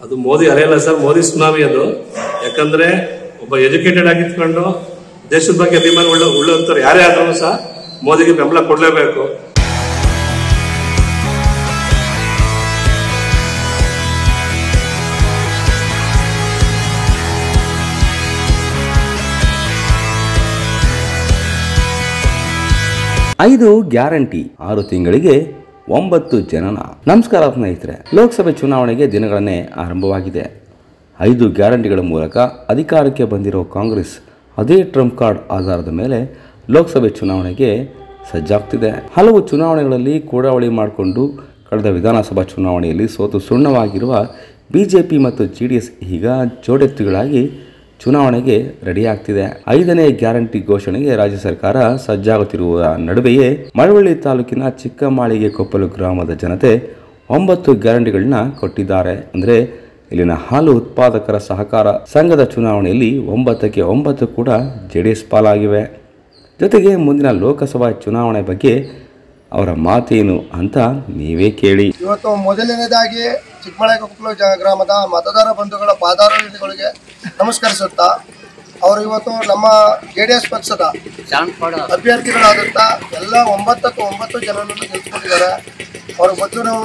ಅದು ಮೋದಿ ಅಲೆ ಅಲ್ಲ ಸರ್, ಮೋದಿ ಸುನಾಮಿ ಅದು. ಯಾಕಂದ್ರೆ ಒಬ್ಬ ಎಜುಕೇಟೆಡ್ ಆಗಿತ್ಕೊಂಡು ದೇಶದ ಬಗ್ಗೆ ಅಭಿಮಾನ ಉಳ್ಳಂತವ್ರು ಯಾರೇ ಆದ್ರೂ ಸಹ ಮೋದಿಗೆ ಬೆಂಬಲ ಕೊಡ್ಲೇಬೇಕು. ಐದು ಗ್ಯಾರಂಟಿ 6 ತಿಂಗಳಿಗೆ 9 ಜನನ. ನಮಸ್ಕಾರ ಸ್ನೇಹಿತರೆ, ಲೋಕಸಭೆ ಚುನಾವಣೆಗೆ ದಿನಗಳನ್ನೇ ಆರಂಭವಾಗಿದೆ. 5 ಗ್ಯಾರಂಟಿಗಳ ಮೂಲಕ ಅಧಿಕಾರಕ್ಕೆ ಬಂದಿರೋ ಕಾಂಗ್ರೆಸ್ ಅದೇ ಟ್ರಂಪ್ ಕಾರ್ಡ್ ಆಧಾರದ ಮೇಲೆ ಲೋಕಸಭೆ ಚುನಾವಣೆಗೆ ಸಜ್ಜಾಗ್ತಿದೆ. ಹಲವು ಚುನಾವಣೆಗಳಲ್ಲಿ ಕೂಡಾವಳಿ ಮಾಡಿಕೊಂಡು ಕಳೆದ ವಿಧಾನಸಭಾ ಚುನಾವಣೆಯಲ್ಲಿ ಸೋತು ಸುಣ್ಣವಾಗಿರುವ ಬಿಜೆಪಿ ಮತ್ತು JDS ಈಗ ಜೋಡೆತ್ತುಗಳಾಗಿ ಚುನಾವಣೆಗೆ ರೆಡಿಯಾಗ್ತಿದೆ. 5ನೇ ಗ್ಯಾರಂಟಿ ಘೋಷಣೆಗೆ ರಾಜ್ಯ ಸರ್ಕಾರ ಸಜ್ಜಾಗುತ್ತಿರುವ ನಡುವೆಯೇ ಮಳವಳ್ಳಿ ತಾಲೂಕಿನ ಚಿಕ್ಕಮಾಳಿಗೆ ಕೊಪ್ಪಲು ಗ್ರಾಮದ ಜನತೆ 9 ಗ್ಯಾರಂಟಿಗಳನ್ನ ಕೊಟ್ಟಿದ್ದಾರೆ. ಅಂದರೆ ಇಲ್ಲಿನ ಹಾಲು ಉತ್ಪಾದಕರ ಸಹಕಾರ ಸಂಘದ ಚುನಾವಣೆಯಲ್ಲಿ 9ಕ್ಕೆ 9 ಕೂಡ JDS ಪಾಲಾಗಿವೆ. ಜೊತೆಗೆ ಮುಂದಿನ ಲೋಕಸಭಾ ಚುನಾವಣೆ ಬಗ್ಗೆ ಅವರ ಮಾತೇನು ಅಂತ ನೀವೇ ಕೇಳಿ. ಇವತ್ತು ಮೊದಲನೇದಾಗಿ ಚಿಕ್ಕಮಾಳಿಗೆ ಕೊಪ್ಪಲು ಗ್ರಾಮದ ಮತದಾರ ಬಂಧುಗಳ ಪಾದಾರಗಳಿಗೆ ನಮಸ್ಕರಿಸುತ್ತಾ, ಅವರು ಇವತ್ತು ನಮ್ಮ JDS ಪಕ್ಷದ ಅಭ್ಯರ್ಥಿಗಳಾದಂಥ ಎಲ್ಲ 9ಕ್ಕೂ 9 ಜನರನ್ನು ಗೆಲ್ಲಿಸಿಕೊಂಡಿದ್ದಾರೆ. ಅವ್ರ ಬಗ್ಗೆ ನಾವು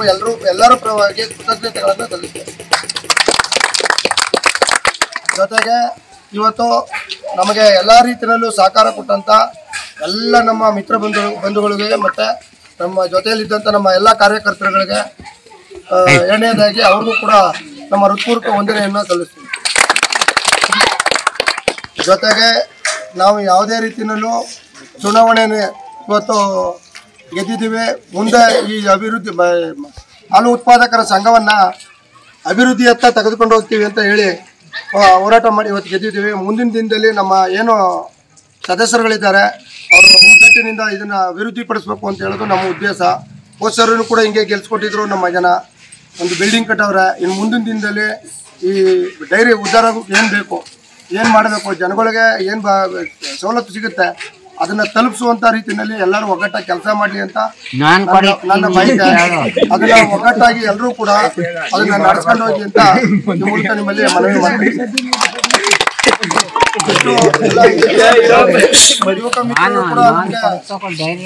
ಎಲ್ಲರ ಪರವಾಗಿ ಕೃತಜ್ಞತೆಗಳನ್ನು ಸಲ್ಲಿಸ್ತೇವೆ. ಜೊತೆಗೆ ಇವತ್ತು ನಮಗೆ ಎಲ್ಲ ರೀತಿಯಲ್ಲೂ ಸಹಕಾರ ಕೊಟ್ಟಂಥ ಎಲ್ಲ ನಮ್ಮ ಮಿತ್ರ ಬಂಧುಗಳಿಗೆ ಮತ್ತು ನಮ್ಮ ಜೊತೆಯಲ್ಲಿದ್ದಂಥ ನಮ್ಮ ಎಲ್ಲ ಕಾರ್ಯಕರ್ತರುಗಳಿಗೆ ಎರಡನೇದಾಗಿ ಅವ್ರಿಗೂ ಕೂಡ ನಮ್ಮ ಹೃತ್ಪೂರ್ವಕ ವಂದನೆಯನ್ನು ಸಲ್ಲಿಸ್ತೀವಿ. ಜೊತೆಗೆ ನಾವು ಯಾವುದೇ ರೀತಿಯಲ್ಲೂ ಚುನಾವಣೆಯನ್ನು ಇವತ್ತು ಗೆದ್ದಿದ್ದೀವಿ. ಮುಂದೆ ಈ ಅಭಿವೃದ್ಧಿ ಹಾಲು ಉತ್ಪಾದಕರ ಸಂಘವನ್ನು ಅಭಿವೃದ್ಧಿಯತ್ತ ತೆಗೆದುಕೊಂಡು ಹೋಗ್ತೀವಿ ಅಂತ ಹೇಳಿ ಹೋರಾಟ ಮಾಡಿ ಇವತ್ತು ಗೆದ್ದಿದ್ದೀವಿ. ಮುಂದಿನ ದಿನದಲ್ಲಿ ನಮ್ಮ ಏನು ಸದಸ್ಯರುಗಳಿದ್ದಾರೆ ಅವರು ಒಗ್ಗಟ್ಟಿನಿಂದ ಇದನ್ನು ಅಭಿವೃದ್ಧಿಪಡಿಸಬೇಕು ಅಂತ ಹೇಳೋದು ನಮ್ಮ ಉದ್ದೇಶ. ಹೋದ್ಸರೂ ಕೂಡ ಹಿಂಗೆ ಗೆಲ್ಸ್ಕೊಟ್ಟಿದ್ರು ನಮ್ಮ ಜನ. ಒಂದು ಬಿಲ್ಡಿಂಗ್ ಕಟ್ಟವ್ರೆ. ಇನ್ನು ಮುಂದಿನ ದಿನದಲ್ಲಿ ಈ ಡೈರಿ ಉದ್ಧಾರ ಏನು ಬೇಕು, ಏನು ಮಾಡಬೇಕು, ಜನಗಳಿಗೆ ಏನು ಸವಲತ್ತು ಸಿಗುತ್ತೆ ಅದನ್ನು ತಲುಪಿಸುವಂಥ ರೀತಿಯಲ್ಲಿ ಎಲ್ಲರೂ ಒಗ್ಗಟ್ಟಾಗಿ ಕೆಲಸ ಮಾಡಲಿ ಅಂತ ನನ್ನ ಬಯಕೆ. ಅದನ್ನು ಒಗ್ಗಟ್ಟಾಗಿ ಎಲ್ಲರೂ ಕೂಡ ಅದನ್ನು ನಡೆಸ್ಕೊಂಡು ಹೋಗಿ ಅಂತ ಮೂಲಕ ನಿಮ್ಮಲ್ಲಿ ಮನವಿ ಮಾಡ್ತೀನಿ. ಯುವಕ ಮಿತ್ರರು ಕೂಡ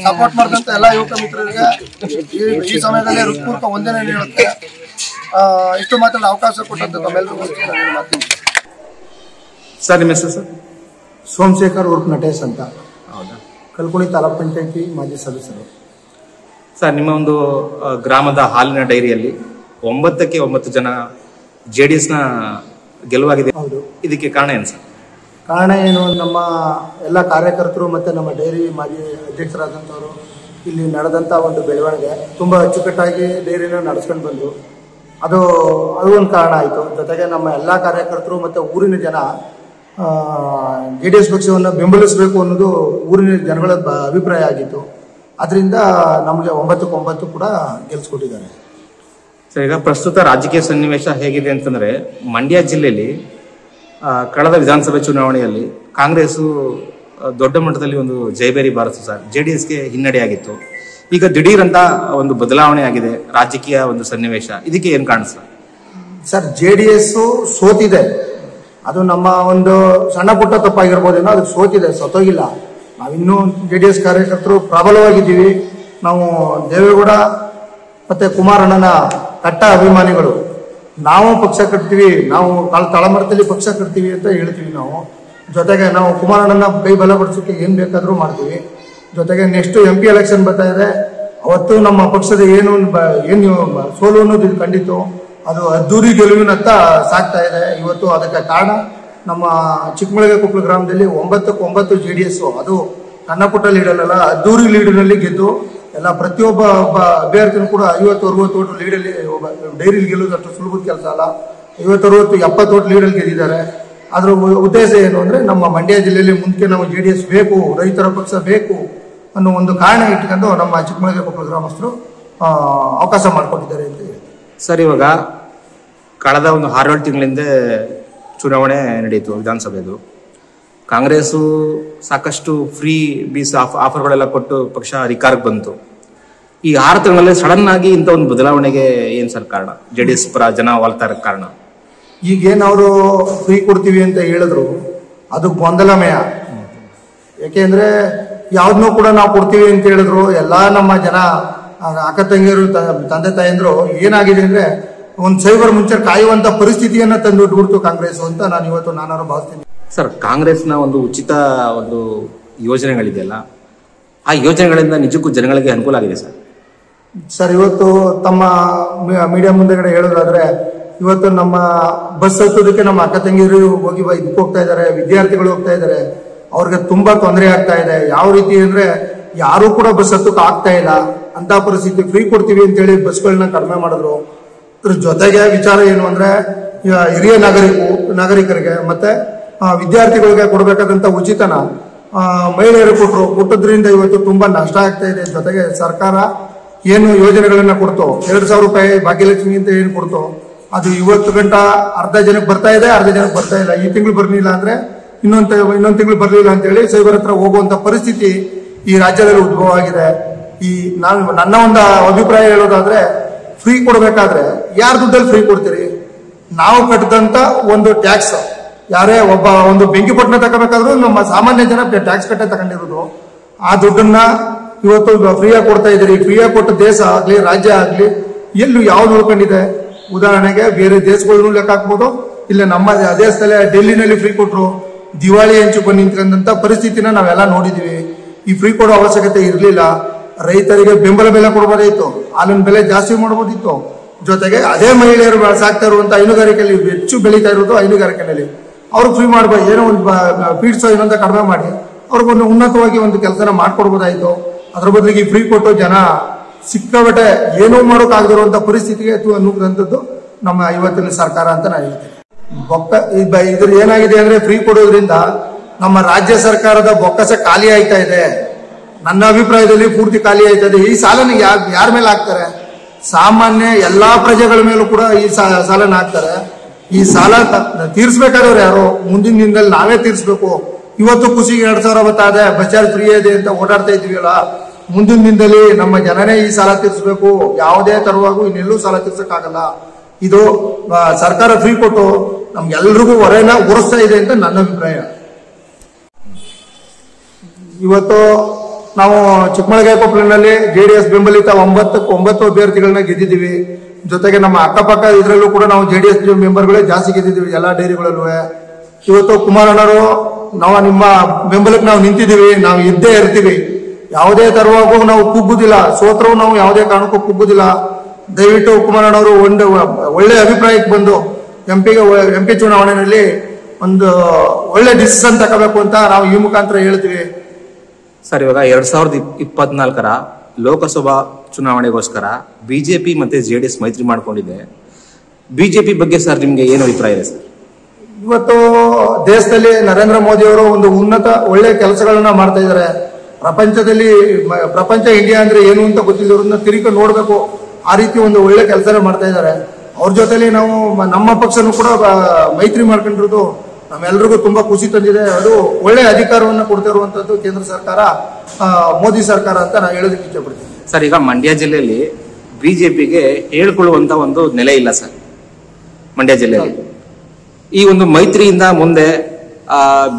ಸಪೋರ್ಟ್ ಮಾಡಿದಂಥ ಎಲ್ಲ ಯುವಕ ಮಿತ್ರರಿಗೆ ಈ ಸಮಯದಲ್ಲಿ ಹೃತ್ಪೂರ್ವಕ ವಂದನೆ ನೀಡುತ್ತೆ. ಇಷ್ಟು ಮಾತಾಡೋ ಅವಕಾಶ ಕೊಟ್ಟಂತ ತಮ್ಮೆಲ್ಲರಿಗೂ ಮಾಡ್ತೀನಿ. ಸರ್, ನಿಮ್ಮ ಹೆಸರು ಸರ್? ಸೋಮಶೇಖರ್ ಉರ್ಫ್ ನಟೇಶ್ ಅಂತ, ಕಲ್ಕುಣಿ ತಾಲೂಕ್ ಪಂಚಾಯತಿ ಮಾಜಿ ಸದಸ್ಯರು. ಸರ್, ನಿಮ್ಮ ಒಂದು ಗ್ರಾಮದ ಹಾಲಿನ ಡೈರಿಯಲ್ಲಿ 9ಕ್ಕೆ 9 ಜನ JDSನ ಗೆಲುವಾಗಿದೆ. ಹೌದು. ಇದಕ್ಕೆ ಕಾರಣ ಏನು ಸರ್? ಕಾರಣ ಏನು, ನಮ್ಮ ಎಲ್ಲ ಕಾರ್ಯಕರ್ತರು ಮತ್ತು ನಮ್ಮ ಡೈರಿ ಮಾಜಿ ಅಧ್ಯಕ್ಷರಾದಂಥವರು ಇಲ್ಲಿ ನಡೆದಂಥ ಒಂದು ಬೆಳವಣಿಗೆ ತುಂಬ ಅಚ್ಚುಕಟ್ಟಾಗಿ ಡೈರಿನ ನಡೆಸ್ಕೊಂಡು ಬಂದರು. ಅದು ಒಂದು ಕಾರಣ ಆಯಿತು. ಜೊತೆಗೆ ನಮ್ಮ ಎಲ್ಲ ಕಾರ್ಯಕರ್ತರು ಮತ್ತು ಊರಿನ ಜನ JDS ಪಕ್ಷವನ್ನು ಬೆಂಬಲಿಸಬೇಕು ಅನ್ನೋದು ಊರಿನ ಜನಗಳ ಅಭಿಪ್ರಾಯ ಆಗಿತ್ತು. ಅದರಿಂದ ನಮಗೆ 9ಕ್ಕೆ 9 ಕೂಡ ಗೆಲ್ಸ್ಕೊಟ್ಟಿದ್ದಾರೆ. ಸರ್, ಈಗ ಪ್ರಸ್ತುತ ರಾಜಕೀಯ ಸನ್ನಿವೇಶ ಹೇಗಿದೆ ಅಂತಂದ್ರೆ, ಮಂಡ್ಯ ಜಿಲ್ಲೆಯಲ್ಲಿ ಕಳೆದ ವಿಧಾನಸಭೆ ಚುನಾವಣೆಯಲ್ಲಿ ಕಾಂಗ್ರೆಸ್ ದೊಡ್ಡ ಮಟ್ಟದಲ್ಲಿ ಒಂದು ಜಯಬೇರಿ ಬಾರಿಸಿತು ಸರ್. JDSಗೆ ಹಿನ್ನಡೆಯಾಗಿತ್ತು. ಈಗ ದಿಢೀರ್ ಅಂತ ಒಂದು ಬದಲಾವಣೆ ಆಗಿದೆ ರಾಜಕೀಯ ಒಂದು ಸನ್ನಿವೇಶ. ಇದಕ್ಕೆ ಏನ್ ಕಾರಣ ಸರ್? JDS ಸೋತಿದೆ. ಅದು ನಮ್ಮ ಒಂದು ಸಣ್ಣ ಪುಟ್ಟ ತಪ್ಪಾಗಿರ್ಬೋದೇನೋ, ಅದು ಸೋತಿದೆ, ಸೋತೋಗಿಲ್ಲ. ನಾವಿನ್ನೂ JDS ಕಾರ್ಯಕರ್ತರು ಪ್ರಬಲವಾಗಿದ್ದೀವಿ. ನಾವು ದೇವೇಗೌಡ ಮತ್ತೆ ಕುಮಾರಣ್ಣನ ಕಟ್ಟ ಅಭಿಮಾನಿಗಳು. ನಾವು ಪಕ್ಷ ಕಟ್ತೀವಿ, ನಾವು ತಳಮಟ್ಟದಲ್ಲಿ ಪಕ್ಷ ಕಟ್ತೀವಿ ಅಂತ ಹೇಳ್ತೀವಿ ನಾವು. ಜೊತೆಗೆ ನಾವು ಕುಮಾರಣ್ಣನ ಕೈ ಬಲಪಡಿಸೋಕೆ ಏನು ಬೇಕಾದರೂ ಮಾಡ್ತೀವಿ. ಜೊತೆಗೆ ನೆಕ್ಸ್ಟ್ MP ಎಲೆಕ್ಷನ್ ಬರ್ತಾ ಇದೆ. ಅವತ್ತು ನಮ್ಮ ಪಕ್ಷದ ಏನು ಸೋಲು ಅನ್ನೋದು ಇದು ಕಂಡಿತು. ಅದು ಅದ್ದೂರಿ ಗೆಲುವಿನತ್ತ ಸಾಗ್ತಾ ಇದೆ ಇವತ್ತು. ಅದಕ್ಕೆ ಕಾರಣ ನಮ್ಮ ಚಿಕ್ಕಮಾಳಿಗೆ ಕೊಪ್ಪಲು ಗ್ರಾಮದಲ್ಲಿ 9ಕ್ಕೆ 9 JDS, ಅದು ಸಣ್ಣ ಪುಟ್ಟ ಲೀಡಲ್ಲ, ಅದ್ದೂರಿ ಲೀಡರ್ನಲ್ಲಿ ಗೆದ್ದು ಎಲ್ಲ ಪ್ರತಿಯೊಬ್ಬ ಅಭ್ಯರ್ಥಿನೂ ಕೂಡ 50-60 ಓಟು ಲೀಡಲ್ಲಿ ಡೈರಿಲಿ ಗೆಲ್ಲೋದು ಅಷ್ಟು ಸುಲಭದ ಕೆಲಸ ಅಲ್ಲ. 50-60-70 ಓಟು ಲೀಡಲ್ಲಿ ಗೆದ್ದಿದ್ದಾರೆ. ಅದರ ಉದ್ದೇಶ ಏನು ಅಂದರೆ, ನಮ್ಮ ಮಂಡ್ಯ ಜಿಲ್ಲೆಯಲ್ಲಿ ಮುಂದೆ ನಾವು JDS ಬೇಕು, ರೈತರ ಪಕ್ಷ ಬೇಕು ಅನ್ನೋ ಒಂದು ಕಾರಣ ಇಟ್ಕೊಂಡು ನಮ್ಮ ಚಿಕ್ಕಮಾಳಿಗೆ ಕೊಪ್ಪಲು ಗ್ರಾಮಸ್ಥರು ಅವಕಾಶ ಮಾಡಿಕೊಟ್ಟಿದ್ದಾರೆ ಅಂತ ಹೇಳಿ. ಸರ್, ಇವಾಗ ಕಳೆದ ಒಂದು 6-7 ತಿಂಗಳಿಂದ ಚುನಾವಣೆ ನಡೆಯಿತು ವಿಧಾನಸಭೆದು. ಕಾಂಗ್ರೆಸ್ಸು ಸಾಕಷ್ಟು ಫ್ರೀ ಬೀಸ್ ಆಫರ್ಗಳೆಲ್ಲ ಕೊಟ್ಟು ಪಕ್ಷ ಅಧಿಕಾರಕ್ಕೆ ಬಂತು. ಈ 6 ತಿಂಗಳಲ್ಲಿ ಸಡನ್ ಆಗಿ ಇಂಥ ಒಂದು ಬದಲಾವಣೆಗೆ ಏನ್ ಸರ್ ಕಾರಣ? JDS ಪರ ಜನ ವಾಲ್ತಾ ಇರೋ ಕಾರಣ? ಈಗೇನು ಅವರು ಫ್ರೀ ಕೊಡ್ತೀವಿ ಅಂತ ಹೇಳಿದ್ರು ಅದು ಗೊಂದಲಮಯ. ಯಾಕೆಂದ್ರೆ ಯಾವ್ದನ್ನೂ ಕೂಡ ನಾವು ಕೊಡ್ತೀವಿ ಅಂತ ಹೇಳಿದ್ರು ಎಲ್ಲಾ ನಮ್ಮ ಜನ ಅಕ್ಕ ತಂಗಿಯರು ತಂದೆ ತಾಯಂದ್ರು ಏನಾಗಿದೆ ಅಂದ್ರೆ ಒಂದು ಸೈಬರ್ ಮುಂಚೆ ಕಾಯುವಂತ ಪರಿಸ್ಥಿತಿಯನ್ನ ತಂದುಬಿಟ್ಟು ಕಾಂಗ್ರೆಸ್ ಅಂತ ನಾನು ಭಾವಿಸ್ತೀನಿ. ಸರ್, ಕಾಂಗ್ರೆಸ್ನ ಒಂದು ಉಚಿತ ಒಂದು ಯೋಜನೆಗಳಿದೆಯಲ್ಲ, ಆ ಯೋಜನೆಗಳಿಂದ ನಿಜಕ್ಕೂ ಜನಗಳಿಗೆ ಅನುಕೂಲ ಆಗಿದೆ ಸರ್. ಇವತ್ತು ತಮ್ಮ ಮೀಡಿಯಾ ಮುಂದೆಗಡೆ ಹೇಳೋದಾದ್ರೆ ಇವತ್ತು ನಮ್ಮ ಬಸ್ ಹತ್ತೋದಕ್ಕೆ ನಮ್ಮ ಅಕ್ಕ ತಂಗಿಯರು ಹೋಗಿ ಇದಕ್ಕೆ ಹೋಗ್ತಾ ಇದ್ದಾರೆ, ವಿದ್ಯಾರ್ಥಿಗಳು ಹೋಗ್ತಾ ಇದ್ದಾರೆ, ಅವ್ರಿಗೆ ತುಂಬಾ ತೊಂದರೆ ಆಗ್ತಾ ಇದೆ. ಯಾವ ರೀತಿ ಅಂದ್ರೆ ಯಾರು ಕೂಡ ಬಸ್ ಹತ್ತಕ್ಕೆ ಆಗ್ತಾ ಇಲ್ಲ ಅಂತ ಪರಿಸ್ಥಿತಿ. ಫ್ರೀ ಕೊಡ್ತೀವಿ ಅಂತ ಹೇಳಿ ಬಸ್ಗಳನ್ನ ಕಡಿಮೆ ಮಾಡಿದ್ರು. ಅದ್ರ ಜೊತೆಗೆ ವಿಚಾರ ಏನು ಅಂದ್ರೆ ಹಿರಿಯ ನಾಗರಿಕರಿಗೆ ಮತ್ತೆ ವಿದ್ಯಾರ್ಥಿಗಳಿಗೆ ಕೊಡಬೇಕಾದಂತ ಉಚಿತನ ಮಹಿಳೆಯರು ಕೊಟ್ಟದ್ರಿಂದ ಇವತ್ತು ತುಂಬಾ ನಷ್ಟ ಆಗ್ತಾ ಇದೆ. ಜೊತೆಗೆ ಸರ್ಕಾರ ಏನು ಯೋಜನೆಗಳನ್ನ ಕೊಡ್ತೋ 2,000 ರೂಪಾಯಿ ಭಾಗ್ಯಲಕ್ಷ್ಮಿ ಅಂತ ಏನು ಕೊಡ್ತೋ ಅದು ಇವತ್ತು ಗಂಟ ಅರ್ಧ ಜನಕ್ಕೆ ಬರ್ತಾ ಇದೆ, ಅರ್ಧ ಜನಕ್ಕೆ ಬರ್ತಾ ಇಲ್ಲ. ಈ ತಿಂಗಳು ಬರ್ಲಿಲ್ಲ ಅಂದ್ರೆ ಇನ್ನೊಂದು ತಿಂಗಳು ಬರ್ಲಿಲ್ಲ ಅಂತ ಹೇಳಿ ಸೈಬರ್ ಹತ್ರ ಹೋಗುವಂತ ಪರಿಸ್ಥಿತಿ ಈ ರಾಜ್ಯದಲ್ಲಿ ಉದ್ಭವ ಆಗಿದೆ. ನನ್ನ ಒಂದು ಅಭಿಪ್ರಾಯ ಹೇಳೋದಾದ್ರೆ ಫ್ರೀ ಕೊಡ್ಬೇಕಾದ್ರೆ ಯಾರ ದುಡ್ಡಲ್ಲಿ ಫ್ರೀ ಕೊಡ್ತೀರಿ? ನಾವು ಕಟ್ಟದಂತ ಒಂದು ಟ್ಯಾಕ್ಸ್, ಯಾರೇ ಒಬ್ಬ ಒಂದು ಬೆಂಕಿಪಟ್ಟಣ ತಗೋಬೇಕಾದ್ರೂ ನಮ್ಮ ಸಾಮಾನ್ಯ ಜನ ಟ್ಯಾಕ್ಸ್ ಕಟ್ಟೆ ತಗೊಂಡಿರೋದು. ಆ ದುಡ್ಡನ್ನ ಇವತ್ತು ಫ್ರೀಯಾಗಿ ಕೊಡ್ತಾ ಇದ್ದೀರಿ. ಫ್ರೀಯಾಗಿ ಕೊಟ್ಟ ದೇಶ ಆಗ್ಲಿ ರಾಜ್ಯ ಆಗ್ಲಿ ಎಲ್ಲೂ ಯಾವ್ದು ಉಳ್ಕೊಂಡಿದೆ? ಉದಾಹರಣೆಗೆ ಬೇರೆ ದೇಶಗಳನ್ನು ಲೆಕ್ಕ ಹಾಕ್ಬೋದು. ಇಲ್ಲ ನಮ್ಮ ದೇಶದಲ್ಲೇ ಡೆಲ್ಲಿನಲ್ಲಿ ಫ್ರೀ ಕೊಟ್ರು, ದಿವಾಳಿ ಹೆಂಚು ಬಂದು ನಿಂತ್ಕೊಂಡಂತ ಪರಿಸ್ಥಿತಿನ ನಾವೆಲ್ಲ ನೋಡಿದೀವಿ. ಈ ಫ್ರೀ ಕೊಡೋ ಅವಶ್ಯಕತೆ ಇರಲಿಲ್ಲ. ರೈತರಿಗೆ ಬೆಂಬಲ ಬೆಲೆ ಕೊಡ್ಬೋದಾಯ್ತು, ಹಾಲಿನ ಬೆಲೆ ಜಾಸ್ತಿ ಮಾಡ್ಬೋದಿತ್ತು. ಜೊತೆಗೆ ಅದೇ ಮಹಿಳೆಯರು ಸಾಕ್ತಾ ಇರುವಂತ ಹೈನುಗಾರಿಕೆಯಲ್ಲಿ ಹೆಚ್ಚು ಬೆಳೀತಾ ಇರೋದು ಹೈನುಗಾರಿಕೆಯಲ್ಲಿ ಅವ್ರು ಫ್ರೀ ಮಾಡ್ಬೋದು. ಏನೋ ಒಂದು ಫೀಡ್ಸ್ ಏನಂತ ಕಡಿಮೆ ಮಾಡಿ ಅವ್ರಿಗೊಂದು ಉನ್ನತವಾಗಿ ಒಂದು ಕೆಲಸನ ಮಾಡ್ಕೊಡ್ಬೋದಾಯ್ತು. ಅದ್ರ ಬದಲಿಗೆ ಫ್ರೀ ಕೊಟ್ಟು ಜನ ಸಿಕ್ಕಾಬಟ್ಟೆ ಏನೂ ಮಾಡೋಕ್ಕಾಗದಿರುವಂತ ಪರಿಸ್ಥಿತಿಗೆ ನುಗ್ಗಂಥದ್ದು ನಮ್ಮ ಇವತ್ತಿನ ಸರ್ಕಾರ ಅಂತ ನಾನು ಹೇಳ್ತೀನಿ. ಇದ್ರ ಏನಾಗಿದೆ ಅಂದ್ರೆ ಫ್ರೀ ಕೊಡೋದ್ರಿಂದ ನಮ್ಮ ರಾಜ್ಯ ಸರ್ಕಾರದ ಬೊಕ್ಕಸ ಖಾಲಿ ಆಯ್ತಾ ಇದೆ. ನನ್ನ ಅಭಿಪ್ರಾಯದಲ್ಲಿ ಪೂರ್ತಿ ಖಾಲಿ ಆಯ್ತಾ ಇದೆ. ಈ ಸಾಲನ ಯಾರ ಮೇಲೆ ಹಾಕ್ತಾರೆ? ಸಾಮಾನ್ಯ ಎಲ್ಲಾ ಪ್ರಜೆಗಳ ಮೇಲೂ ಕೂಡ ಈ ಸಾಲನ ಹಾಕ್ತಾರೆ. ಈ ಸಾಲ ತೀರ್ಸ್ಬೇಕಾದವ್ರು ಯಾರು? ಮುಂದಿನ ದಿನದಲ್ಲಿ ನಾವೇ ತೀರ್ಸ್ಬೇಕು. ಇವತ್ತು ಖುಷಿಗೆ 2,000 ಬರ್ತಾದೆ, ಬಸ್ ಚಾರ್ಜ್ ಫ್ರೀ ಇದೆ ಅಂತ ಓಡಾಡ್ತಾ ಇದೀವಲ್ಲ, ಮುಂದಿನ ದಿನದಲ್ಲಿ ನಮ್ಮ ಜನನೇ ಈ ಸಾಲ ತೀರ್ಸ್ಬೇಕು. ಯಾವುದೇ ತರವಾಗೂ ಇನ್ನೆಲ್ಲೂ ಸಾಲ ತೀರ್ಸಕ್ಕಾಗಲ್ಲ. ಇದು ಸರ್ಕಾರ ಫ್ರೀ ಕೊಟ್ಟು ನಮ್ಗೆಲ್ರಿಗೂ ಹೊರೆನ ಉರಿಸ್ತಾ ಇದೆ ಅಂತ ನನ್ನ ಅಭಿಪ್ರಾಯ. ಇವತ್ತು ನಾವು ಚಿಕ್ಕಮಗಳೂರು ಕೊಪ್ಪಳಿನಲ್ಲಿ JDS ಬೆಂಬಲಿತ 9 ಅಭ್ಯರ್ಥಿಗಳನ್ನ ಗೆದ್ದಿದ್ದೀವಿ. ಜೊತೆಗೆ ನಮ್ಮ ಅಕ್ಕಪಕ್ಕ ಇದರಲ್ಲೂ ಕೂಡ ನಾವು JDS ಮೆಂಬರ್ಗಳೇ ಜಾಸ್ತಿ ಗೆದ್ದಿದ್ದೀವಿ ಎಲ್ಲ ಡೈರಿಗಳಲ್ಲೂ. ಇವತ್ತು ಕುಮಾರಣ್ಣರು ನಾವು ನಿಮ್ಮ ಬೆಂಬಲಕ್ಕೆ ನಾವು ನಿಂತಿದ್ದೀವಿ, ನಾವು ಇದ್ದೇ ಇರ್ತೀವಿ. ಯಾವುದೇ ತರವಾಗೂ ನಾವು ಕುಗ್ಗುದಿಲ್ಲ, ಸೋತ್ರವು ನಾವು ಯಾವುದೇ ಕಾರಣಕ್ಕೂ ಕುಗ್ಗುದಿಲ್ಲ. ದಯವಿಟ್ಟು ಕುಮಾರಣ್ಣವರು ಒಂದು ಒಳ್ಳೆ ಅಭಿಪ್ರಾಯಕ್ಕೆ ಬಂದು MP ಚುನಾವಣೆಯಲ್ಲಿ ಒಂದು ಒಳ್ಳೆ ಡಿಸಿಷನ್ ತಗೋಬೇಕು ಅಂತ ನಾವು ಈ ಮುಖಾಂತರ ಹೇಳ್ತೀವಿ. ಸರ್, ಇವಾಗ 2024 ಲೋಕಸಭಾ ಚುನಾವಣೆಗೋಸ್ಕರ ಬಿಜೆಪಿ ಮತ್ತೆ JDS ಮೈತ್ರಿ ಮಾಡ್ಕೊಂಡಿದೆ. ಬಿಜೆಪಿ ಬಗ್ಗೆ ಸರ್ ನಿಮ್ಗೆ ಏನು ಅಭಿಪ್ರಾಯ ಇದೆ ಸರ್? ಇವತ್ತು ದೇಶದಲ್ಲಿ ನರೇಂದ್ರ ಮೋದಿ ಅವರು ಒಂದು ಒಳ್ಳೆ ಕೆಲಸಗಳನ್ನ ಮಾಡ್ತಾ ಇದ್ದಾರೆ. ಪ್ರಪಂಚ ಇಂಡಿಯಾ ಅಂದ್ರೆ ಏನು ಅಂತ ಗೊತ್ತಿದ್ದವ್ರನ್ನ ತಿರುಗಿ ನೋಡ್ಬೇಕು, ಆ ರೀತಿ ಒಂದು ಒಳ್ಳೆ ಕೆಲಸ ಮಾಡ್ತಾ ಇದ್ದಾರೆ. ಅವ್ರ ಜೊತೆಲಿ ನಾವು ನಮ್ಮ ಪಕ್ಷನೂ ಕೂಡ ಮೈತ್ರಿ ಮಾಡ್ಕೊಂಡಿರೋದು ನಮ್ಮೆಲ್ರಿಗೂ ತುಂಬಾ ಖುಷಿ ತಂದಿದೆ. ಅದು ಒಳ್ಳೆ ಅಧಿಕಾರವನ್ನು ಕೊಡ್ತಾ ಇರುವಂತದ್ದು ಕೇಂದ್ರ ಸರ್ಕಾರ, ಮೋದಿ ಸರ್ಕಾರ ಅಂತ ನಾನು ಹೇಳೋದಕ್ಕೆ ಇಷ್ಟಪಡ್ತೀನಿ. ಸರ್, ಈಗ ಮಂಡ್ಯ ಜಿಲ್ಲೆಯಲ್ಲಿ ಬಿಜೆಪಿಗೆ ಹೇಳ್ಕೊಳ್ಳುವಂತ ಒಂದು ನೆಲೆ ಇಲ್ಲ ಸರ್. ಮಂಡ್ಯ ಜಿಲ್ಲೆಯಲ್ಲಿ ಈ ಒಂದು ಮೈತ್ರಿಯಿಂದ ಮುಂದೆ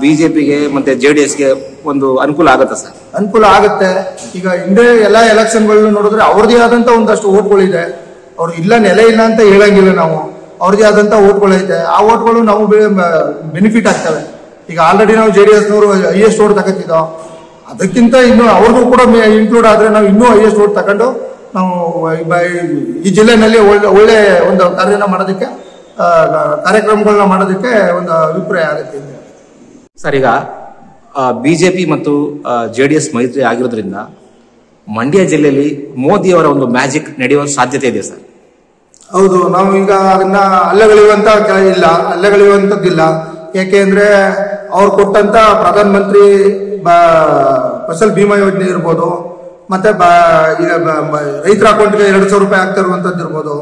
ಬಿಜೆಪಿಗೆ ಮತ್ತೆ JDSಗೆ ಒಂದು ಅನುಕೂಲ ಆಗುತ್ತೆ ಸರ್? ಅನುಕೂಲ ಆಗುತ್ತೆ. ಈಗ ಹಿಂದೆ ಎಲ್ಲಾ ಎಲೆಕ್ಷನ್ಗಳನ್ನ ನೋಡಿದ್ರೆ ಅವ್ರದೇ ಆದಂತ ಒಂದಷ್ಟು ಓಟ್ಗಳಿದೆ. ಅವ್ರು ಇಲ್ಲ ನೆಲೆ ಇಲ್ಲ ಅಂತ ಹೇಳಂಗಿಲ್ಲ ನಾವು. ಅವ್ರದೇ ಆದಂತ ಓಟ್ಗಳೈತೆ. ಆ ಓಟ್ಗಳು ನಾವು ಬೆನಿಫಿಟ್ ಆಗ್ತವೆ. ಈಗ ಆಲ್ರೆಡಿ ನಾವು JDSನವರು ಹೈಯೆಸ್ಟ್ ಓಟ್ ತಗೋತಿದ್ದೋ, ಅದಕ್ಕಿಂತ ಇನ್ನು ಅವ್ರಿಗೂ ಕೂಡ ಇನ್ಕ್ಲೂಡ್ ಆದ್ರೆ ನಾವು ಇನ್ನೂ ಹೈಯೆಸ್ಟ್ ಓಟ್ ತಗೊಂಡು ನಾವು ಈ ಜಿಲ್ಲೆನಲ್ಲಿ ಒಳ್ಳೆ ಒಂದು ಕಾರ್ಯಕ್ರಮಗಳನ್ನ ಮಾಡೋದಕ್ಕೆ ಒಂದು ಅಭಿಪ್ರಾಯ ಆಗುತ್ತೆ. ಸರ್, ಈಗ ಬಿಜೆಪಿ ಮತ್ತು JDS ಮೈತ್ರಿ ಆಗಿರೋದ್ರಿಂದ ಮಂಡ್ಯ ಜಿಲ್ಲೆಯಲ್ಲಿ ಮೋದಿ ಅವರ ಒಂದು ಮ್ಯಾಜಿಕ್ ನಡೆಯುವ ಸಾಧ್ಯತೆ ಇದೆ ಸರ್? ಹೌದು. ನಾವು ಈಗ ಅದನ್ನ ಅಲ್ಲಗಳೆಯುವಂತದ್ದಿಲ್ಲ. ಯಾಕೆಂದ್ರೆ ಅವ್ರು ಕೊಟ್ಟಂತ ಪ್ರಧಾನ ಮಂತ್ರಿ ಫಸಲ್ ಬಿಮಾ ಯೋಜನೆ ಇರ್ಬೋದು, ಮತ್ತೆ ರೈತರ ಅಕೌಂಟ್ಗೆ 2,000 ರೂಪಾಯಿ ಆಗ್ತಾ ಇರುವಂತದ್ದು ಇರ್ಬೋದು,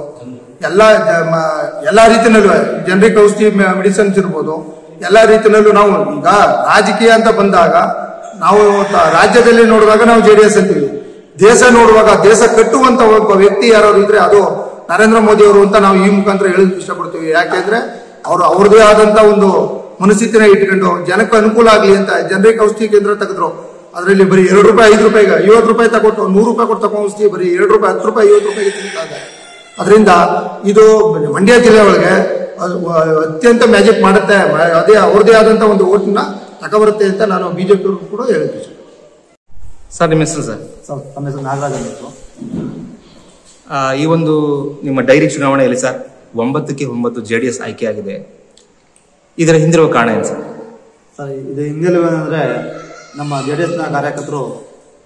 ಎಲ್ಲಾ ರೀತಿನಲ್ಲೂ ಜನರಿಕ್ ಔಷಧಿ ಮೆಡಿಸಿನ್ಸ್ ಇರ್ಬೋದು, ಎಲ್ಲಾ ರೀತಿನಲ್ಲೂ ನಾವು ಈಗ ರಾಜಕೀಯ ಅಂತ ಬಂದಾಗ ನಾವು ರಾಜ್ಯದಲ್ಲಿ ನೋಡುವಾಗ ನಾವು JDS ಅಂತೀವಿ. ದೇಶ ನೋಡುವಾಗ ದೇಶ ಕಟ್ಟುವಂತ ಒಬ್ಬ ವ್ಯಕ್ತಿ ಯಾರು ಇದ್ರೆ ಅದು ನರೇಂದ್ರ ಮೋದಿ ಅವರು ಅಂತ ನಾವು ಈ ಮುಖಾಂತರ ಹೇಳಕ್ ಇಷ್ಟಪಡ್ತೀವಿ. ಯಾಕೆಂದ್ರೆ ಅವರು ಅವ್ರದೇ ಆದಂತ ಒಂದು ಮನಸ್ಥಿತಿನ ಇಟ್ಕೊಂಡು ಜನಕ್ಕೆ ಅನುಕೂಲ ಆಗಲಿ ಅಂತ ಜನರಿಗೆ ಔಷಧಿ ಕೇಂದ್ರ ತೆಗೆದ್ರು. ಅದರಲ್ಲಿ ಬರೀ 2 ರೂಪಾಯಿ 5 ರೂಪಾಯಿಗೆ 50 ರೂಪಾಯಿ ತಗೊಟ್ಟು 100 ರೂಪಾಯಿ ಕೊಟ್ಟು ತಗೊಂಡು ಔಷಧಿ ಬರೀ 2 ರೂಪಾಯಿ 10 ರೂಪಾಯಿ 50 ರೂಪಾಯಿಗೆ ತಿಂತಾರೆ. ಅದರಿಂದ ಇದು ಮಂಡ್ಯ ಜಿಲ್ಲೆ ಒಳಗೆ ಅತ್ಯಂತ ಮ್ಯಾಜಿಕ್ ಮಾಡುತ್ತೆ. ಅದೇ ಅವ್ರದೇ ಆದಂತ ಒಂದು ಓಟನ್ನ ತಗೊಬರುತ್ತೆ ಅಂತ ನಾನು ಬಿಜೆಪಿ ಕೂಡ ಹೇಳ್ತೀನಿ. ಸರ್ ನಿಮ್ಮ ಹೆಸರು ಸರ್? ತಮ್ಮ ಹೆಸರು ನಾಗರಾಜ್ ಅಂತ. ಈ ಒಂದು ನಿಮ್ಮ ಡೈರಿ ಚುನಾವಣೆಯಲ್ಲಿ ಸರ್ 9ಕ್ಕೆ 9 JDS ಆಯ್ಕೆಯಾಗಿದೆ. ಇದರ ಹಿಂದಿರುವ ಕಾರಣ ಏನು ಸರ್? ಸರ್ ಇದು ಹಿಂದಿರುವಂದ್ರೆ ನಮ್ಮ JDSನ ಕಾರ್ಯಕರ್ತರು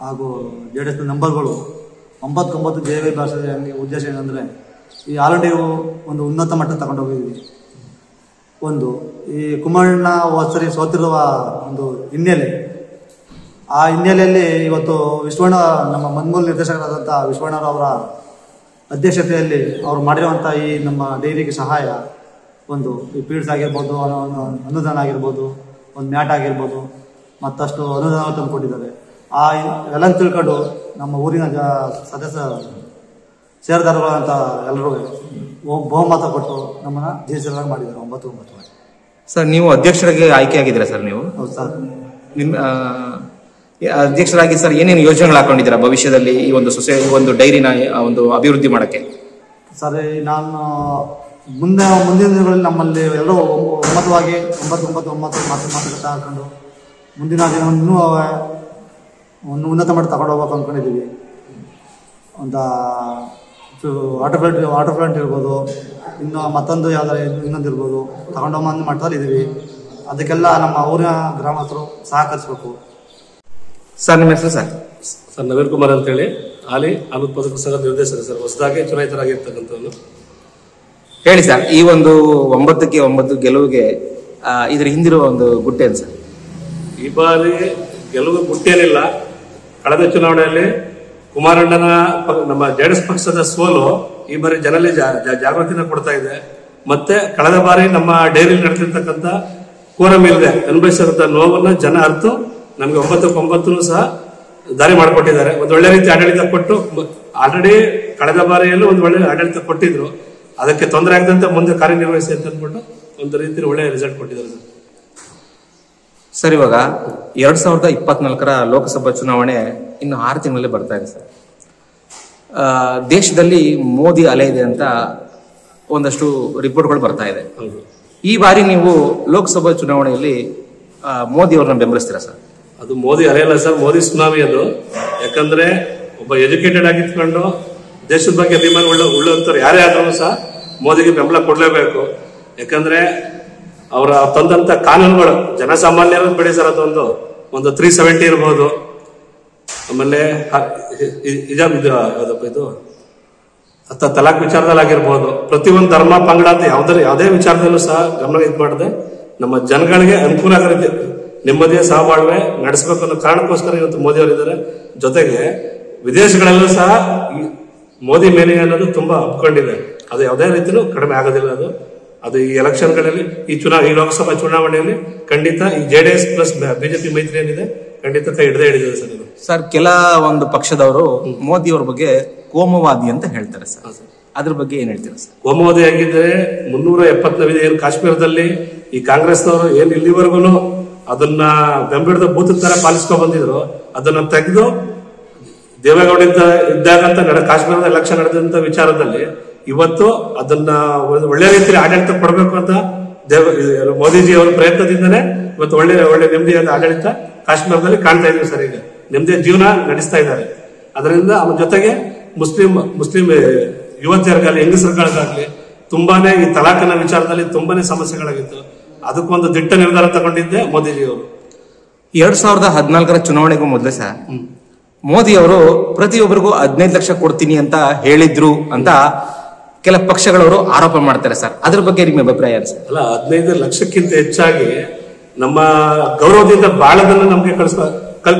ಹಾಗೂ JDSನ ನಂಬರ್ಗಳು 9 JY ಭಾಷೆಯ ಉದ್ದೇಶ ಏನಂದ್ರೆ ಈ ಆಲ್ ಇಂಡಿಯಾ ಒಂದು ಉನ್ನತ ಮಟ್ಟ ತಗೊಂಡು ಹೋಗಿದ್ವಿ. ಒಂದು ಈ ಕುಮಾರಣ್ಣ ಸರಿ ಸೋತಿರುವ ಒಂದು ಹಿನ್ನೆಲೆ, ಆ ಹಿನ್ನೆಲೆಯಲ್ಲಿ ಇವತ್ತು ವಿಶ್ವಣ್ಣ ನಮ್ಮ ಮನ್ಮೂಲ ನಿರ್ದೇಶಕರಾದಂಥ ವಿಶ್ವಣ್ಣರವರ ಅಧ್ಯಕ್ಷತೆಯಲ್ಲಿ ಅವರು ಮಾಡಿರುವಂಥ ಈ ನಮ್ಮ ಡೈರಿಗೆ ಸಹಾಯ, ಒಂದು ಈ ಪೀಡ್ಸ್ ಆಗಿರ್ಬೋದು, ಅನುದಾನ ಆಗಿರ್ಬೋದು, ಒಂದು ಮ್ಯಾಟ್ ಆಗಿರ್ಬೋದು, ಮತ್ತಷ್ಟು ಅನುದಾನ ತಂದು ಕೊಟ್ಟಿದ್ದಾರೆ. ಆ ಎಲ್ಲ ತಿಳ್ಕೊಂಡು ನಮ್ಮ ಊರಿನ ಸದಸ್ಯ ಸೇರ್ದಾರಗಳಂತ ಎಲ್ಲರೂ ಬಹುಮತ ಕೊಟ್ಟು ನಮ್ಮನ್ನ ಜೀವಿಸಲಾಗಿ ಮಾಡಿದ್ದಾರೆ 9-9. ಸರ್ ನೀವು ಅಧ್ಯಕ್ಷರಾಗಿ ಆಯ್ಕೆ ಆಗಿದ್ದೀರಾ ಸರ್? ನೀವು ಹೌದು ಸರ್. ನಿಮ್ಮ ಅಧ್ಯಕ್ಷರಾಗಿ ಸರ್ ಏನೇನು ಯೋಜನೆಗಳು ಹಾಕೊಂಡಿದ್ದೀರಾ ಭವಿಷ್ಯದಲ್ಲಿ ಈ ಒಂದು ಒಂದು ಡೈರಿನ ಒಂದು ಅಭಿವೃದ್ಧಿ ಮಾಡಕ್ಕೆ? ಸರ್ ನಾನು ಮುಂದಿನ ದಿನಗಳಲ್ಲಿ ನಮ್ಮಲ್ಲಿ ಎಲ್ಲರೂ ಒಮ್ಮತವಾಗಿ 9 ಮಾತುಕತೆ ಹಾಕೊಂಡು ಮುಂದಿನ ದಿನ ಇನ್ನೂ ಒಂದು ಉನ್ನತ ಮಟ್ಟ ತಗೊಂಡು ಹೋಗ್ಬೇಕು ಅಂದ್ಕೊಂಡಿದ್ದೀವಿ. ಒಂದು ವಾಟರ್ ಪ್ಲಾಂಟ್ ಇರ್ಬೋದು, ಇನ್ನು ಮತ್ತೊಂದು ಯಾವ್ದಾರು ಇನ್ನೊಂದು ಇರ್ಬೋದು, ತಗೊಂಡೋಗಿ ಮಟ್ಟದಲ್ಲಿ ಇದ್ದೀವಿ. ಅದಕ್ಕೆಲ್ಲ ನಮ್ಮ ಊರಿನ ಗ್ರಾಮಸ್ಥರು ಸಹಕರಿಸಬೇಕು. ಸರ್ ನಿಮ್ಮ ಹೆಸರು ಸರ್? ಸರ್ ನವೀನ್ ಕುಮಾರ್ ಅಂತೇಳಿ, ಹಾಲಿ ಉತ್ಪಾದಕ ಸಂಘದ ನಿರ್ದೇಶಕ ಸರ್, ಹೊಸದಾಗಿ ಚುನಾಯಿತರಾಗಿರ್ತಕ್ಕಂಥವ್ರು. ಹೇಳಿ ಸರ್, ಈ ಒಂದು 9ಕ್ಕೆ 9 ಗೆಲುವಿಗೆ ಇದರ ಹಿಂದಿರುವ ಒಂದು ಗುಟ್ಟೇನು ಸರ್? ಈ ಬಾರಿ ಗೆಲುವು ಗುಟ್ಟೇನಿಲ್ಲ. ಕಳೆದ ಚುನಾವಣೆಯಲ್ಲಿ ಕುಮಾರಣ್ಣನ ನಮ್ಮ JDS ಪಕ್ಷದ ಸೋಲು ಈ ಬಾರಿ ಜನರಲ್ಲಿ ಜಾಗೃತಿನ ಕೊಡ್ತಾ ಇದೆ. ಮತ್ತೆ ಕಳೆದ ಬಾರಿ ನಮ್ಮ ಡೈರಿ ನಡೆದಿರ್ತಕ್ಕಂಥ ಕೋರಂ ಇಲ್ಲದೆ ಅನುಭವಿಸಿರುವಂತಹ ನೋವನ್ನ ಜನ ಅರ್ತು ನಮ್ಗೆ 9-9 ಸಹ ದಾರಿ ಮಾಡಿಕೊಟ್ಟಿದ್ದಾರೆ. ಒಂದು ಒಳ್ಳೆ ರೀತಿ ಆಡಳಿತ ಕೊಟ್ಟು, ಆಲ್ರೆಡಿ ಕಳೆದ ಬಾರಿಯಲ್ಲೂ ಒಂದು ಒಳ್ಳೆ ಆಡಳಿತ ಕೊಟ್ಟಿದ್ರು, ಅದಕ್ಕೆ ತೊಂದರೆ ಆಗದಂತೆ ಮುಂದೆ ಕಾರ್ಯನಿರ್ವಹಿಸಿ ಅಂತ ಅಂದ್ಬಿಟ್ಟು ಒಂದು ರೀತಿ ಒಳ್ಳೆ ರಿಸಲ್ಟ್ ಕೊಟ್ಟಿದ್ದಾರೆ ಸರ್. ಸರ್ ಇವಾಗ 2024ರ ಲೋಕಸಭಾ ಚುನಾವಣೆ ಇನ್ನು 6 ತಿಂಗಳಲ್ಲಿ ಬರ್ತಾ ಇದೆ ಸರ್. ದೇಶದಲ್ಲಿ ಮೋದಿ ಅಲೆ ಇದೆ ಅಂತ ಒಂದಷ್ಟು ರಿಪೋರ್ಟ್ಗಳು ಬರ್ತಾ ಇದೆ. ಈ ಬಾರಿ ನೀವು ಲೋಕಸಭಾ ಚುನಾವಣೆಯಲ್ಲಿ ಮೋದಿ ಅವ್ರನ್ನ ಬೆಂಬಲಿಸ್ತೀರಾ ಸರ್? ಅದು ಮೋದಿ ಅಲೆ ಅಲ್ಲ ಸರ್, ಮೋದಿ ಸುನಾಮಿ ಅದು. ಯಾಕಂದ್ರೆ ಒಬ್ಬ ಎಜುಕೇಟೆಡ್ ಆಗಿತ್ಕೊಂಡು ದೇಶದ ಬಗ್ಗೆ ಅಭಿಮಾನ ಉಳ್ಳಂತವ್ರು ಯಾರೇ ಆದ್ರೂ ಸಹ ಮೋದಿಗೆ ಬೆಂಬಲ ಕೊಡ್ಲೇಬೇಕು. ಯಾಕಂದ್ರೆ ಅವರ ತಂದಂತ ಕಾನೂನುಗಳು ಜನಸಾಮಾನ್ಯರು ಬಿಡಿ ಸರ್, ಒಂದು 370 ಇರ್ಬೋದು, ಆಮೇಲೆ ಇದು ತಲಾಕ್ ವಿಚಾರದಲ್ಲಿ ಆಗಿರ್ಬೋದು, ಪ್ರತಿಯೊಂದು ಧರ್ಮ ಪಂಗಡ ಅಂತ ಯಾವುದೇ ವಿಚಾರದಲ್ಲೂ ಸಹ ಗಮನ ಮಾಡದೆ ನಮ್ಮ ಜನಗಳಿಗೆ ಅನುಕೂಲ ಆಗೋ ರೀತಿ ನೆಮ್ಮದಿಯ ಸಹಬಾಳ್ವೆ ನಡೆಸಬೇಕು ಅನ್ನೋ ಕಾರಣಕ್ಕೋಸ್ಕರ ಇವತ್ತು ಮೋದಿ ಅವರಿದ್ದಾರೆ. ಜೊತೆಗೆ ವಿದೇಶಗಳಲ್ಲೂ ಸಹ ಮೋದಿ ಮೇಲೆ ಅನ್ನೋದು ತುಂಬಾ ಒಪ್ಕೊಂಡಿದೆ. ಅದು ಯಾವುದೇ ರೀತಿಯೂ ಕಡಿಮೆ ಆಗೋದಿಲ್ಲ. ಅದು ಈ ಎಲೆಕ್ಷನ್ಗಳಲ್ಲಿ ಈ ಲೋಕಸಭಾ ಚುನಾವಣೆಯಲ್ಲಿ ಖಂಡಿತ ಈ JDS ಪ್ಲಸ್ ಬಿಜೆಪಿ ಮೈತ್ರಿ ಏನಿದೆ ಖಂಡಿತ ಕೈ ಹಿಡಿದಿದೆ ಸರ್. ಸರ್ ಕೆಲ ಒಂದು ಪಕ್ಷದವರು ಮೋದಿ ಅವ್ರ ಬಗ್ಗೆ ಕೋಮುವಾದಿ ಅಂತ ಹೇಳ್ತಾರೆ ಸರ್, ಅದ್ರ ಬಗ್ಗೆ ಏನ್ ಹೇಳ್ತೀರಾ ಸರ್? ಕೋಮುವಾದಿ ಆಗಿದ್ರೆ 370 ಏನು ಕಾಶ್ಮೀರದಲ್ಲಿ ಈ ಕಾಂಗ್ರೆಸ್ನವರು ಏನ್ ಇಲ್ಲಿವರೆಗೂ ಅದನ್ನ ಬೆಂಬಿಡದ ಬೂತ್ ತರ ಪಾಲಿಸ್ಕೊಂಡ್ ಬಂದಿದ್ರು, ಅದನ್ನ ತೆಗೆದು ದೇವೇಗೌಡ ಇದ್ದಾಗಂತ ಕಾಶ್ಮೀರದ ಎಲೆಕ್ಷನ್ ನಡೆದಂತ ವಿಚಾರದಲ್ಲಿ ಇವತ್ತು ಅದನ್ನ ಒಳ್ಳೆ ರೀತಿಯಲ್ಲಿ ಆಡಳಿತ ಕೊಡಬೇಕು ಅಂತ ಮೋದಿಜಿ ಅವರ ಪ್ರಯತ್ನದಿಂದನೇ ಇವತ್ತು ಒಳ್ಳೆ ನೆಮ್ಮದಿಯಾದ ಆಡಳಿತ ಕಾಶ್ಮೀರದಲ್ಲಿ ಕಾಣ್ತಾ ಇದೀವಿ ಸರ್. ಈಗ ನೆಮ್ಮದಿಯ ಜೀವನ ನಡೆಸ್ತಾ ಇದ್ದಾರೆ. ಅದರಿಂದ ಅವ್ರ ಜೊತೆಗೆ ಮುಸ್ಲಿಂ ಯುವತಿಯರಿಗಾಗಲಿ ಹೆಂಗಸರುಗಳಿಗಾಗಲಿ ತುಂಬಾನೇ ಈ ತಲಾಖನ ವಿಚಾರದಲ್ಲಿ ತುಂಬಾನೇ ಸಮಸ್ಯೆಗಳಾಗಿತ್ತು. ಅದಕ್ಕೊಂದು ದಿಟ್ಟ ನಿರ್ಧಾರ ತಗೊಂಡಿದ್ದೆ ಮೋದಿಜಿ ಅವರು. 2014ರ ಚುನಾವಣೆಗೂ ಮೊದಲೇ ಸರ್ ಮೋದಿ ಅವರು ಪ್ರತಿಯೊಬ್ಬರಿಗೂ 15 ಲಕ್ಷ ಕೊಡ್ತೀನಿ ಅಂತ ಹೇಳಿದ್ರು ಅಂತ ಕೆಲ ಪಕ್ಷಗಳವರು ಆರೋಪ ಮಾಡ್ತಾರೆ ಸರ್, ಅದ್ರ ಬಗ್ಗೆ ನಿಮ್ಮ ಅಭಿಪ್ರಾಯ ಸರ್? ಅಲ್ಲ, 15 ಲಕ್ಷಕ್ಕಿಂತ ಹೆಚ್ಚಾಗಿ ನಮ್ಮ ಗೌರವದಿಂದ ಬಾಳದನ್ನ ನಮ್ಗೆ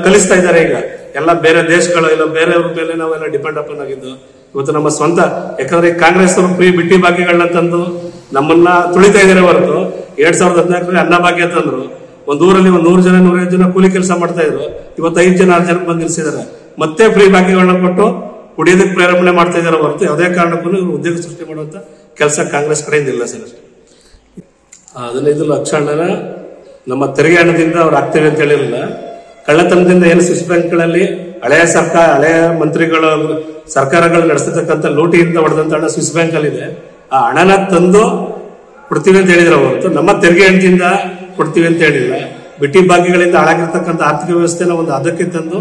ಕಲಿಸ್ತಾ ಇದ್ದಾರೆ. ಈಗ ಎಲ್ಲ ಬೇರೆ ದೇಶಗಳು ಇಲ್ಲ ಬೇರೆಯವ್ರ ಮೇಲೆ ನಾವೆಲ್ಲ ಡಿಪೆಂಡ್ ಅಪನ್ ಆಗಿದ್ದು ಇವತ್ತು ನಮ್ಮ ಸ್ವಂತ. ಯಾಕಂದ್ರೆ ಕಾಂಗ್ರೆಸ್ ಅವರು ಫ್ರೀ ಬಿಟ್ಟಿ ಭಾಗ್ಯಗಳನ್ನ ತಂದು ನಮ್ಮನ್ನ ತುಳಿತಾ ಇದಾರೆ ಹೊರತು 2014ರಲ್ಲಿ ಅನ್ನಭಾಗ್ಯ ತಂದ್ರು. ಒಂದ್ ಊರಲ್ಲಿ 100 ಜನ 150 ಜನ ಕೂಲಿ ಕೆಲಸ ಮಾಡ್ತಾ ಇದ್ರು, ಇವತ್ತು 5 ಜನ 6 ಜನ ಬಂದು ನಿಲ್ಸಿದ್ದಾರೆ. ಮತ್ತೆ ಫ್ರೀ ಭಾಗ್ಯಗಳನ್ನ ಕೊಟ್ಟು ಕುಡಿಯೋದಕ್ಕೆ ಪ್ರೇರೇಪಣೆ ಮಾಡ್ತಾ ಇದಾರೆ ಹೊರತು ಯಾವುದೇ ಕಾರಣಕ್ಕೂ ಉದ್ಯೋಗ ಸೃಷ್ಟಿ ಮಾಡುವಂತ ಕೆಲಸ ಕಾಂಗ್ರೆಸ್ ಕಡೆಯಿಂದ ಇಲ್ಲ ಸರ್. 15 ಲಕ್ಷ ಹಣನ ನಮ್ಮ ತೆರಿಗೆ ಹಣದಿಂದ ಅವ್ರು ಹಾಕ್ತೇವೆ ಅಂತ ಹೇಳಿರಲಿಲ್ಲ. ಕಳ್ಳತನದಿಂದ ಏನು ಸ್ವಿಸ್ ಬ್ಯಾಂಕ್ಗಳಲ್ಲಿ ಹಳೆಯ ಮಂತ್ರಿಗಳು ಸರ್ಕಾರಗಳು ನಡೆಸತಕ್ಕಂಥ ಲೂಟಿಯಿಂದ ಹೊಡೆದಂತ ಹಣ ಸ್ವಿಸ್ ಬ್ಯಾಂಕ್ ಅಲ್ಲಿ ಇದೆ. ಆ ಹಣನ ತಂದು ಕೊಡ್ತೀವಿ ಅಂತ ಹೇಳಿದ್ರೆ ಹೊರತು ನಮ್ಮ ತೆರಿಗೆ ಹಣದಿಂದ ಕೊಡ್ತೀವಿ ಅಂತ ಹೇಳಿಲ್ಲ. ಬಿಟ್ಟಿ ಭಾಗ್ಯಗಳಿಂದ ಹಾಳಾಗಿರ್ತಕ್ಕಂಥ ಆರ್ಥಿಕ ವ್ಯವಸ್ಥೆನ ಒಂದು ಅದಕ್ಕೆ ತಂದು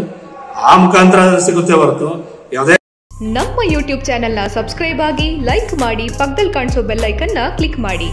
ಆ ಮುಖಾಂತರ ಸಿಗುತ್ತೆ ಹೊರತು ಯಾವುದೇ. ನಮ್ಮ ಯೂಟ್ಯೂಬ್ ಚಾನೆಲ್ನ ಸಬ್ಸ್ಕ್ರೈಬ್ ಆಗಿ, ಲೈಕ್ ಮಾಡಿ, ಪಕ್ಕದಲ್ಲಿ ಕಾಣಿಸೋ ಬೆಲ್ ಐಕನ್ನ ಕ್ಲಿಕ್ ಮಾಡಿ.